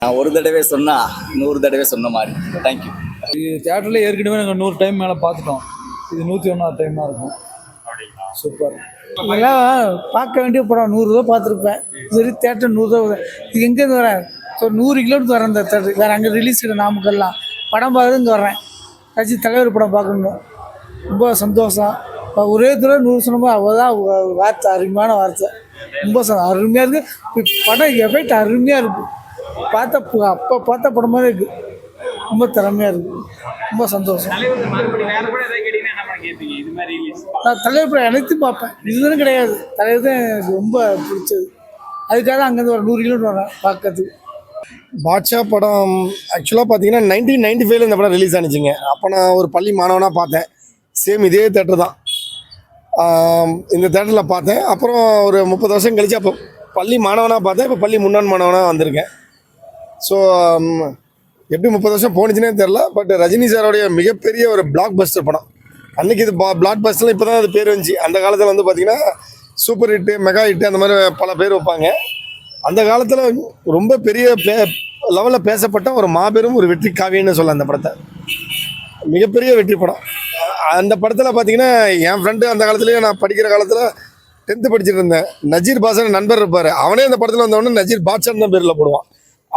நான் ஒரு தடவை சொன்னா 100 தடவை சொன்ன மாதிரி. தேங்க்யூ. இது தியேட்டரில் ஏற்கனவே நாங்கள் 100 டைம் மேலே பார்த்துட்டோம். இது 101வது டைமாக இருக்கும். சூப்பர். இதெல்லாம் பார்க்க வேண்டிய படம் 100 ரூபா பார்த்துருப்பேன். சரி தியேட்டர் 100 ரூபா. இது எங்கேருந்து வரேன்? ஸோ 100 கிலோமீட்டர் வரேன் இந்த தியேட்டர். வேறு அங்கே ரிலீஸ் நாமக்கல்லாம் படம் பார்த்து இங்கே வர்றேன். கட்சி தலைவர் படம் பார்க்கணும். ரொம்ப சந்தோஷம். ஒரே தடவை 100 சொன்னோம். அவ்வளோதான் வார்த்தை, அருமையான வார்த்தை. ரொம்ப அருமையாக இருக்குது. படம் எஃபெக்ட் அருமையாக இருக்குது. அப்போ பார்த்த படம் மாதிரி இருக்குது. ரொம்ப திறமையாக இருக்குது. ரொம்ப சந்தோஷம். நான் தலைவர் படம் அனைத்தும் பார்ப்பேன். இதுன்னு கிடையாது. தலைவர் தான் எனக்கு ரொம்ப பிடிச்சது. அதுக்காக தான் அங்கேருந்து ஒரு 100 கிலோமீட்டர் வரேன் பார்க்கறதுக்கு. பாட்ஷா படம் ஆக்சுவலாக பார்த்தீங்கன்னா 1995 இந்த படம் ரிலீஸ் ஆனிச்சிங்க. அப்போ நான் ஒரு பள்ளி மாணவனாக பார்த்தேன். சேம் இதே தேட்டர் தான். இந்த தேட்டரில் பார்த்தேன். அப்புறம் ஒரு 30 வருஷம் கழிச்சு அப்போ பள்ளி மாணவனாக பார்த்தேன். இப்போ பள்ளி முன்னாள் மாணவனாக வந்திருக்கேன். ஸோ எப்படி 30 வருஷம் போணுச்சுன்னே தெரில. பட் ரஜினி சாரோடைய மிகப்பெரிய ஒரு பிளாக் பஸ்டர் படம். அன்றைக்கி இது பிளாக் பஸ்டர்லாம் இப்போ தான் அது பேர் வந்துச்சு. அந்த காலத்தில் வந்து பார்த்திங்கன்னா சூப்பர் ஹிட்டு, மெகா ஹிட்டு அந்த மாதிரி பல பேர் வைப்பாங்க. அந்த காலத்தில் ரொம்ப பெரிய லெவலில் பேசப்பட்ட ஒரு மாபெரும் ஒரு வெற்றி காவியன்னு சொல்லலாம். அந்த படத்தை மிகப்பெரிய வெற்றி படம். அந்த படத்தில் பார்த்திங்கன்னா என் ஃப்ரெண்டு அந்த காலத்துலேயே நான் படிக்கிற காலத்தில் 10th படிச்சுட்டு இருந்தேன். நஜீர் பாஷான்னு நண்பர் இருப்பார். அவனே அந்த படத்தில் வந்தவொடனே நஜீர் பாட்ஷான்னு தான் பேரில் போடுவான்.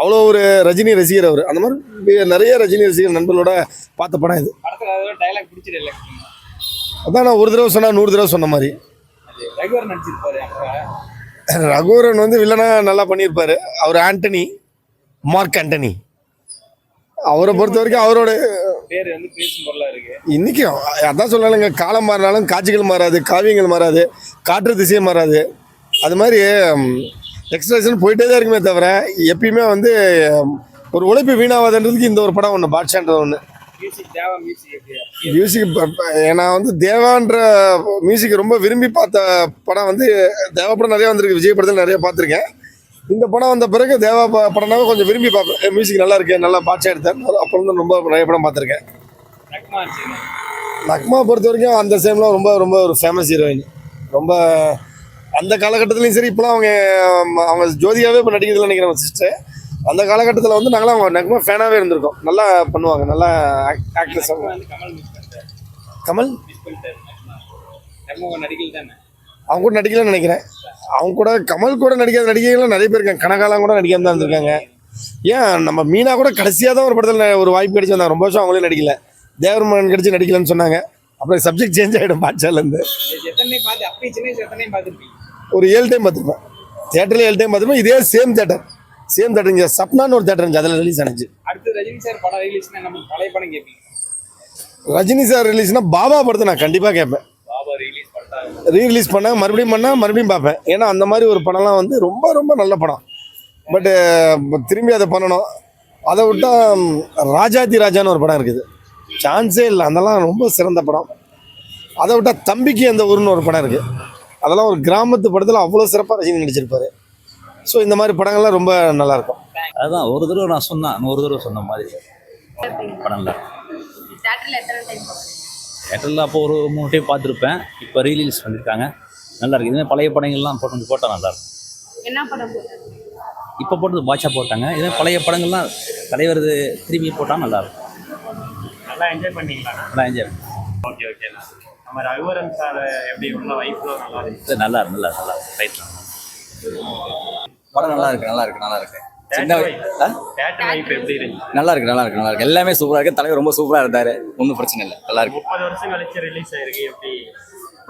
அவ்வளோ ஒரு ரஜினி ரசிகர் அவர். அந்த மாதிரி நிறைய ரஜினி ரசிகர் நண்பர்களோட பார்த்த படம் இது. அதான் நான் ஒரு தடவை சொன்னால் 100 தடவை சொன்ன மாதிரி. ரகுவரன் வந்து வில்லனா நல்லா பண்ணியிருப்பார். அவர் ஆண்டனி, மார்க் ஆண்டனி. அவரை பொறுத்த வரைக்கும் அவரோட இன்றைக்கும் அதான் சொல்லலைங்க. காலம் மாறினாலும் காட்சிகள் மாறாது, காவியங்கள் மாறாது, காற்று திசையே மாறாது. அது மாதிரி எக்ஸ்பிரஷன் போயிட்டே தான் இருக்குமே தவிர எப்பயுமே வந்து ஒரு உழைப்பு வீணாவாதுன்றதுக்கு இந்த ஒரு படம் ஒன்று, பாட்ஷான்ற ஒன்று. மியூசிக் நான் வந்து தேவான்ற மியூசிக் ரொம்ப விரும்பி பார்த்த படம் வந்து தேவா படம் நிறையா வந்திருக்கு. விஜய் படத்தில் நிறையா பார்த்துருக்கேன். இந்த படம் வந்த பிறகு தேவா படம்னாவே கொஞ்சம் விரும்பி பார்ப்பேன். மியூசிக் நல்லா இருக்கு, நல்லா பாட்ஷா எடுத்தேன். அப்புறம் வந்து ரொம்ப நிறைய படம் பார்த்துருக்கேன். நக்மா பொறுத்த வரைக்கும் அந்த சேம்லாம் ரொம்ப ரொம்ப ஒரு ஃபேமஸ் ஹீரோயின். ரொம்ப அந்த காலகட்டத்துலையும் சரி, இப்போலாம் அவங்க ஜோதியாகவே இப்போ நடிக்கிறதுல நினைக்கிறேன் சிஸ்டர். அந்த காலகட்டத்தில் வந்து நாங்களாம் அவங்க நக்மா ஃபேனாகவே இருந்திருக்கோம். நல்லா பண்ணுவாங்க, நல்லா ஆக்ட்ரஸ். கமல் அவங்க கூட நடிக்கலன்னு நினைக்கிறேன். அவங்க கூட கமல் கூட நடிக்காத நடிகைகள்லாம் நிறைய பேர் இருக்காங்க. கனகாலம் கூட நடிக்காம தான் இருந்திருக்காங்க. ஏன் நம்ம மீனா கூட கடைசியாக தான் ஒரு படத்தில் ஒரு வாய்ப்பு கிடைச்சி வந்தாங்க. ரொம்ப வருஷம் அவங்களே நடிக்கல. தேவர்மன் கிடைச்சி நடிக்கலன்னு சொன்னாங்க. அப்புறம் சப்ஜெக்ட் சேஞ்ச் ஆகிடும் பாட்ஷாலேருந்து. ஒரு 7 டைம் பார்த்துருப்பேன். தியேட்டரில் 7 டைம் பார்த்துருப்பேன். இதே சேம் தேட்டர் இங்கே சப்னான்னு ஒரு தேட்டர் இருந்துச்சு, அதில் ரிலீஸ் ஆனிச்சு. ரஜினி சார் ரிலீஸ்னா பாபா படத்தை நான் கண்டிப்பாக கேட்பேன். ரீரிலீஸ் பண்ணால் மறுபடியும் பார்ப்பேன். ஏன்னா அந்த மாதிரி ஒரு படம்லாம் வந்து ரொம்ப ரொம்ப நல்ல படம். பட்டு திரும்பி அதை பண்ணணும். அதை விட்டால் ராஜாதி ராஜான்னு ஒரு படம் இருக்குது, சான்ஸே இல்லை. அதெல்லாம் ரொம்ப சிறந்த படம். அதை விட்டால் தம்பிக்கு அந்த ஊருன்னு ஒரு படம் இருக்குது. அதெல்லாம் ஒரு கிராமத்து படத்தில் அவ்வளோ சிறப்பாக ரஜினி நடிச்சிருப்பார். ஸோ இந்த மாதிரி படங்கள்லாம் ரொம்ப நல்லாயிருக்கும். அதுதான் ஒரு தடவை நான் சொன்னேன், 100 தடவை சொன்ன மாதிரி படம்ல. தேட்டரில் அப்போ ஒரு 3 டைம் பார்த்துருப்பேன். இப்போ ரீலீஸ் பண்ணியிருக்காங்க, நல்லா இருக்குது. இதுமாதிரி பழைய படங்கள்லாம் போட்டால் நல்லாயிருக்கும். என்ன படம்? இப்போ போட்டது பாட்ஷா போட்டாங்க. இதுமாதிரி பழைய படங்கள்லாம் தலைவர் திரும்பி போட்டால் நல்லாயிருக்கும். நல்லா என்ஜாய் பண்ணிங்களா? நல்லா என்ஜாய். ஓகே. நம்ம ரகுவரன் சார் எப்படி உள்ள வைஃப்ல நல்லா இருக்கு? நல்லா ரைட். படம் நல்லா இருக்கு. சின்ன தியேட்டர் வைஃப் எப்படி இருக்கு? நல்லா இருக்கு. எல்லாமே சூப்பராக இருக்குது. தலைவர் ரொம்ப சூப்பராக இருந்தார். ஒன்றும் பிரச்சனை இல்லை, நல்லா இருக்கு. 30 வருஷம் கழிச்சு ரிலீஸ் ஆயிருக்கு, எப்படி?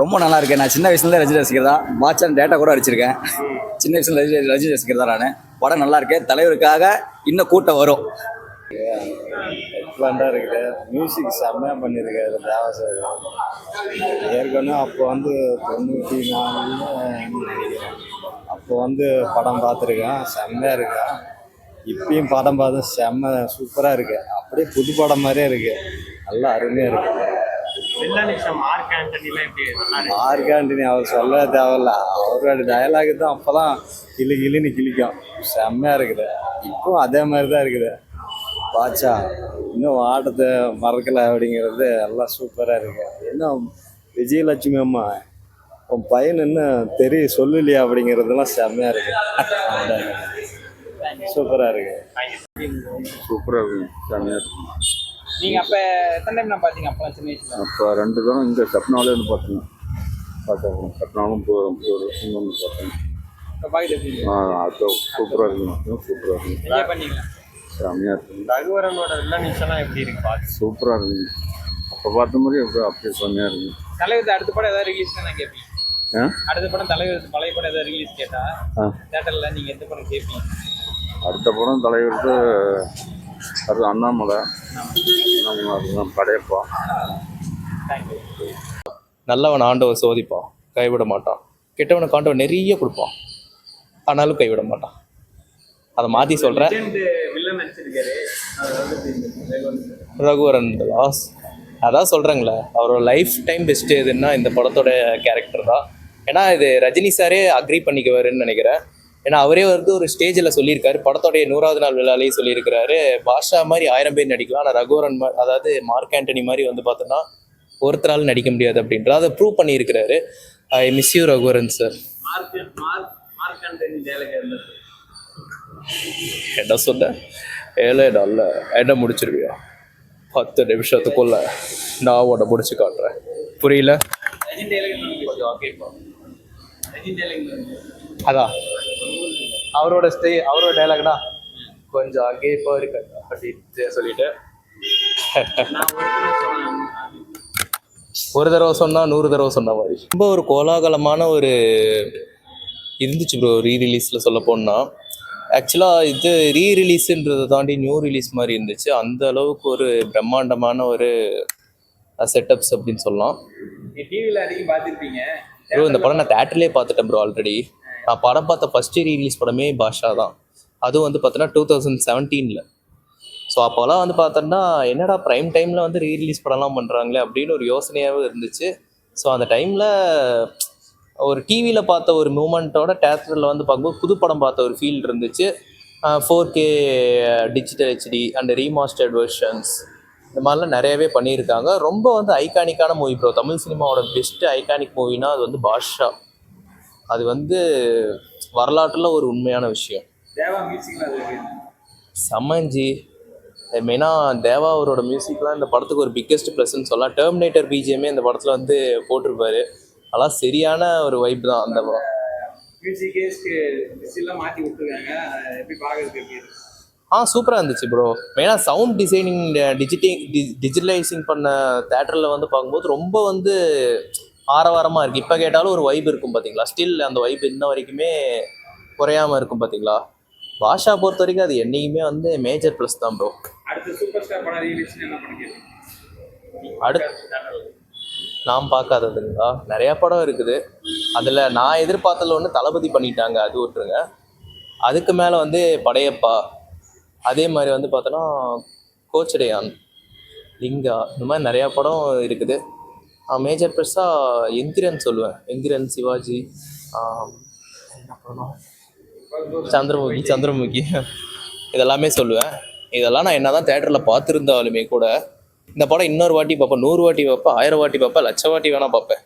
ரொம்ப நல்லா இருக்கு. நான் சின்ன வயசுலேருந்து ரஜினி ரசிகர் தான். பாட்ஷான் டேட்டா கூட அடிச்சிருக்கேன். சின்ன வயசுல ரஜினி ரசிகர் தான் நான். படம் நல்லா இருக்கு. தலைவருக்காக இன்னும் கூட்டம் வரும். எக்ஸ்பிளண்டாக இருக்குது. மியூசிக் செம்மையாக பண்ணியிருக்காரு தேவா சார். ஏற்கனவே அப்போ வந்து 94 நினைக்கிறேன். அப்போ வந்து படம் பார்த்துருக்கேன், செம்மையாக இருக்கா. இப்பயும் படம் பார்த்து செம்ம சூப்பராக இருக்குது. அப்படியே புது படம் மாதிரியே இருக்குது. நல்லா அருமையாக இருக்குது. மார்க் ஆண்டனி அவர் சொல்ல தேவையில்ல. அவரோட டயலாக் தான் அப்போ தான் கிளின்னு கிளிக்கும். செம்மையாக இருக்குது. இப்போவும் அதே மாதிரி தான் இருக்குது. பாட்ஷா இன்னும் ஆட்டத்தை மறக்கலை அப்படிங்கிறது எல்லாம் சூப்பராக இருக்குது. இன்னும் விஜயலட்சுமி அம்மா உன் பையன் இன்னும் சொல்லலையா அப்படிங்கிறதுலாம் செம்மையாக இருக்குது. சூப்பராக இருக்குது. சூப்பராக இருக்கும், செம்மையாக இருக்கும். நீங்க அப்ப எத்தனை டைம் நான் பாத்தீங்க அப்பலாம் சின்ன வயசுல? அப்போ 2 தரம் இங்கே சப்னாலே வந்து பார்த்தேன். சப்னாலும் ஒரு வருஷம் வந்து பார்த்தேன். இப்ப பாக்கிட்டு இருக்கீங்க அது சூப்பராக இருக்கும், சூப்பராக இருக்கும், என்ஜாய் பண்ணீங்களா? செம்மையாக இருக்கும், ரகுவரனோட வில்லனிஸ் எல்லாம் எப்படி இருக்கு பாத்து? சூப்பராக இருக்கும். அப்போ பார்த்த மாதிரி அப்படியே செம்மையாக இருக்கும். தலைவர் அடுத்த படம் ஏதாவது ரிலீஸ் நான் கேட்பீங்க? அடுத்த படம் தலைவர் பழைய படம் ஏதாவது ரிலீஸ் கேட்டா தியேட்டர்ல நீங்க எந்த படம் கேட்பீங்க? அடுத்த படம் தலைவருக்கு அது அண்ணாமலை, படையப்பா. தேங்க்யூ. நல்லவன் ஆண்டவன் சோதிப்பான், கைவிட மாட்டான். கெட்டவனுக்கு ஆண்டவன் நிறைய கொடுப்பான், ஆனாலும் கைவிட மாட்டான். அதை மாற்றி சொல்கிறேன். வில்லன் நடிச்சிருக்காரு ரகுவரன் லாஸ், அதான் சொல்கிறேங்களே, அவரோட லைஃப் டைம் பெஸ்ட்டு எதுன்னா இந்த படத்தோட கேரக்டர் தான். ஏன்னா இது ரஜினி சாரே அக்ரி பண்ணிக்குவாருன்னு நினைக்கிறேன். ஏன்னா அவரே வந்து ஒரு ஸ்டேஜில் சொல்லியிருக்காரு, படத்தோடைய 100வது நாள் விழாலேயே சொல்லியிருக்கிறாரு, பாஷா மாதிரி 1000 பேர் நடிக்கலாம், ஆனால் ரகுவரன் அதாவது மார்க் ஆண்டனி மாதிரி வந்து பார்த்தோன்னா ஒருத்தரால் நடிக்க முடியாது அப்படின்ற அதை ப்ரூவ் பண்ணியிருக்கிறாரு. I miss you Raghuvaran sir. என்ன சொன்ன? 7 நாளில் என்ன முடிச்சிருவியா? 10 நிமிஷத்துக்குள்ள நான் உன்னை முடிச்சு காட்டுறேன். புரியல? கொஞ்சம் ஓகேப்பா. அதான் அவரோட அவரோட டைலாக்னா கொஞ்சம் அங்கேயே இப்போ இருக்கு அப்படின்னு சொல்லிட்டு ஒரு தடவை சொன்னா 100 தடவை சொன்ன மாதிரி ரொம்ப ஒரு கோலாகலமான ஒரு இருந்துச்சு ப்ரோ. ரீரிலீஸில் சொல்ல போனால் ஆக்சுவலாக இது ரீரிலீஸுன்றதை தாண்டி நியூ ரிலீஸ் மாதிரி இருந்துச்சு. அந்த அளவுக்கு ஒரு பிரம்மாண்டமான ஒரு செட்டப்ஸ் அப்படின்னு சொல்லலாம். டிவியில் அதிகம் பார்த்துருப்பீங்க ப்ரோ. இந்த படம் நான் தேட்டர்லேயே பார்த்துட்டேன் ப்ரோ. ஆல்ரெடி நான் படம் பார்த்த ஃபஸ்ட்டு ரீரிலீஸ் படமே பாஷா தான். அதுவும் வந்து பார்த்தோன்னா 2017. ஸோ அப்போலாம் வந்து பார்த்தோன்னா என்னடா ப்ரைம் டைமில் வந்து ரீரிலீஸ் படம்லாம் பண்ணுறாங்களே அப்படின்னு ஒரு யோசனையாகவும் இருந்துச்சு. ஸோ அந்த டைமில் ஒரு டிவியில் பார்த்த ஒரு மூமெண்ட்டோட தேட்டரில் வந்து பார்க்கும்போது புது படம் பார்த்த ஒரு ஃபீல் இருந்துச்சு. 4K digital HD and remastered versions இந்த மாதிரிலாம் நிறையவே பண்ணியிருக்காங்க. ரொம்ப வந்து ஐகானிக்கான மூவி ப்ரோ. தமிழ் சினிமாவோட பெஸ்ட்டு ஐகானிக் மூவினா அது வந்து பாஷா. அது வந்து வரலாற்றில் ஒரு உண்மையான விஷயம். தேவா மியூசிக்லாம் சம்மஞ்சி மெயினாக தேவா அவரோட மியூசிக்லாம் இந்த படத்துக்கு ஒரு பிக்கெஸ்ட் ப்ளஸ்ன்னு சொல்லலாம். டெர்மினேட்டர் பிஜிஎம்மே இந்த படத்தில் வந்து போட்டிருப்பாரு. அதெல்லாம் சரியான ஒரு வைப் தான் அந்த படம். மியூசிக்கெல்லாம் மாற்றி விட்டுருக்காங்க, எப்படி பார்க்கறதுக்கு எப்படி இருக்கு? சூப்பராக இருந்துச்சு ப்ரோ. மெயினாக சவுண்ட் டிசைனிங் டிஜிட்டலைசிங் பண்ண தேட்டரில் வந்து பார்க்கும்போது ரொம்ப வந்து ஆரவாரமாக இருக்குது. இப்போ கேட்டாலும் ஒரு வைப் இருக்கும் பார்த்தீங்களா, ஸ்டில் அந்த வைப் இன்ன வரைக்குமே குறையாமல் இருக்கும் பார்த்தீங்களா. பாஷா பொறுத்த வரைக்கும் அது என்றைக்குமே வந்து மேஜர் ப்ளஸ் தான் ப்ரோ. அடுத்து சூப்பர் ஸ்டார் படம் ரிலீஸ் என்ன பண்ணிக்கிறீங்க? நான் பார்க்காததுங்களா, நிறையா படம் இருக்குது. அதில் நான் எதிர்பார்த்ததில் ஒன்று தளபதி பண்ணிட்டாங்க, அது விட்டுருங்க. அதுக்கு மேலே வந்து படையப்பா, அதே மாதிரி வந்து பார்த்தோன்னா கோச்சடையான், லிங்கா, இந்த மாதிரி நிறையா படம் இருக்குது. மேஜர் ப்ளஸ்ஸாக எந்திரன் சொல்லுவேன். எந்திரன், சிவாஜி, என்ன படம், சந்திரமுகி இதெல்லாமே சொல்லுவேன். இதெல்லாம் நான் என்ன தான் தேட்டரில் பார்த்துருந்தாலுமே கூட இந்த படம் இன்னொரு வாட்டி பார்ப்பேன், 100 வாட்டி பார்ப்பேன், 1000 வாட்டி பார்ப்பேன், 1,00,000 வாட்டி வேணால் பார்ப்பேன்.